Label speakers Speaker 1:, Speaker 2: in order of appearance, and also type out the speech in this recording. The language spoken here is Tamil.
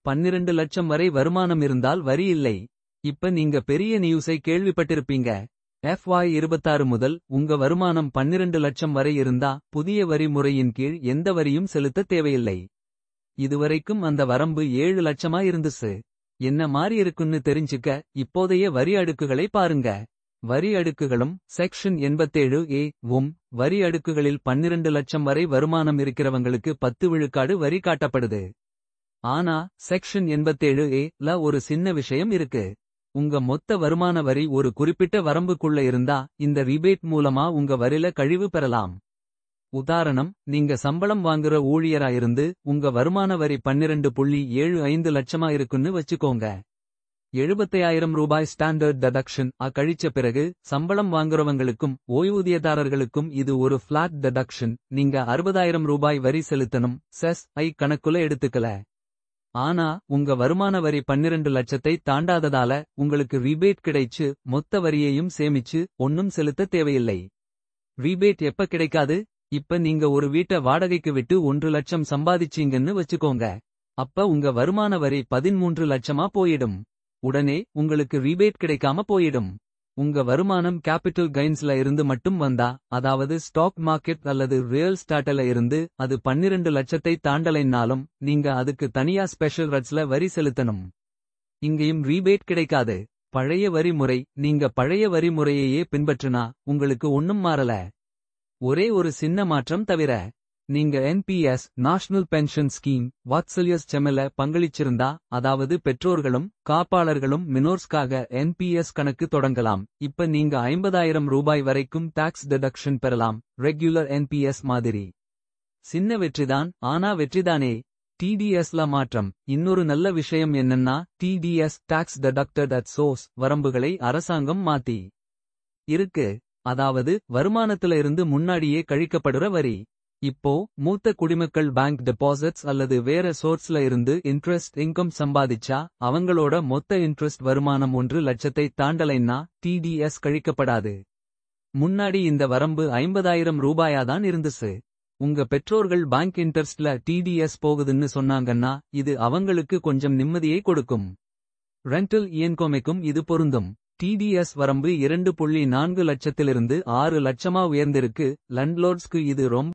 Speaker 1: 12 லட்சம் வரை வருமானம் இருந்தால் வரி இல்லை. இப்ப நீங்க பெரிய நியூஸை கேள்விப்பட்டிருப்பீங்க. FY26 முதல் உங்க வருமானம் 12 லட்சம் வரை இருந்தா புதிய வரி முறையின் கீழ் எந்த வரியும் செலுத்த தேவையில்லை. இதுவரைக்கும் அந்த வரம்பு 7 லட்சமா இருந்துச்சு. என்ன மாறி இருக்குன்னு தெரிஞ்சுக்க இப்போதைய வரி அடுக்குகளை பாருங்க. வரி அடுக்குகளும் செக்ஷன் 87A வரி அடுக்குகளில் 12 லட்சம் வரை வருமானம் இருக்கிறவங்களுக்கு 10 விழுக்காடு வரி காட்டப்படுது. ஆனா செக்ஷன் 87A ஒரு சின்ன விஷயம் இருக்கு. உங்க மொத்த வருமான வரி ஒரு குறிப்பிட்ட வரம்புக்குள்ள இருந்தா இந்த ரிபேட் மூலமா உங்க வரில கழிவு பெறலாம். உதாரணம், நீங்க சம்பளம் வாங்குற ஊழியரா இருந்து உங்க வருமான வரி 12.75 லட்சமா இருக்குன்னு வச்சுக்கோங்க. 75,000 ரூபாய் ஸ்டாண்டர்ட் டெடக்ஷன் கழிச்ச பிறகு சம்பளம் வாங்குறவங்களுக்கும் ஓய்வூதியதாரர்களுக்கும் இது ஒரு ஃபிளாட் டெடக்ஷன். நீங்க 60,000 ரூபாய் வரி செலுத்தணும். செஸ் கணக்குல எடுத்துக்கல. ஆனா உங்க வருமான வரி 12 லட்சத்தை தாண்டாததால உங்களுக்கு ரிபேட் கிடைச்சு மொத்த வரியையும் சேமிச்சு ஒன்னும் செலுத்த தேவையில்லை. ரிபேட் எப்ப கிடைக்காது? இப்ப நீங்க ஒரு வீட்டை வாடகைக்கு விட்டு 1 லட்சம் சம்பாதிச்சீங்கன்னு வச்சுக்கோங்க. அப்ப உங்க வருமான வரி 13 லட்சமா போயிடும். உடனே உங்களுக்கு ரிபேட் கிடைக்காம போயிடும். உங்க வருமானம் கேபிட்டல் கெய்ன்ஸ்ல இருந்து மட்டும் வந்தா, அதாவது ஸ்டாக் மார்க்கெட் அல்லது ரியல் எஸ்டேட்ல இருந்து அது 12 லட்சத்தை தாண்டலைன்னாலும் நீங்க அதுக்கு தனியா ஸ்பெஷல் ரட்ஸ்ல வரி செலுத்தணும். இங்கேயும் ரிபேட் கிடைக்காது. பழைய வரி முறை. நீங்க பழைய வரி முறையையே பின்பற்றுனா உங்களுக்கு ஒன்னும் மாறல. ஒரே ஒரு சின்ன மாற்றம் தவிர, நீங்க NPS நேஷனல் பென்ஷன் ஸ்கீம் வாத்சல்யஸ் செமல பங்களிச்சிருந்தா, அதாவது பெற்றோர்களும் காப்பாளர்களும் மினோர்ஸ்காக NPS கணக்கு தொடங்கலாம். இப்ப நீங்க 50,000 ரூபாய் வரைக்கும் டாக்ஸ் டிடக்ஷன் பெறலாம். ரெகுலர் NPS மாதிரி. சின்ன வெற்றிதான், ஆனா வெற்றிதானே. TDSல மாற்றம். இன்னொரு நல்ல விஷயம் என்னன்னா TDS tax deducted at source வரம்புகளை அரசாங்கம் மாத்தி இருக்கு. அதாவது வருமானத்துல இருந்து முன்னாடியே கழிக்கப்படுற வரி. இப்போ மூத்த குடிமக்கள் பேங்க் டெபாசிட்ஸ் அல்லது வேற சோர்ஸ்ல இருந்து இன்ட்ரெஸ்ட் இன்கம் சம்பாதிச்சா அவங்களோட மொத்த இன்ட்ரெஸ்ட் வருமானம் 1 லட்சத்தை தாண்டலைன்னா TDS கழிக்கப்படாது. முன்னாடி இந்த வரம்பு 50,000 ரூபாயாதான் இருந்துச்சு. உங்க பெற்றோர்கள் பேங்க் இன்ட்ரெஸ்ட்ல TDS போகுதுன்னு சொன்னாங்கன்னா இது அவங்களுக்கு கொஞ்சம் நிம்மதியை கொடுக்கும். ரெண்டல் இன்கமுக்கும் இது பொருந்தும். TDS வரம்பு 2.4 லட்சத்திலிருந்து 6 லட்சமா உயர்ந்திருக்கு. லண்ட்லோர்ட்ஸ்க்கு இது ரொம்ப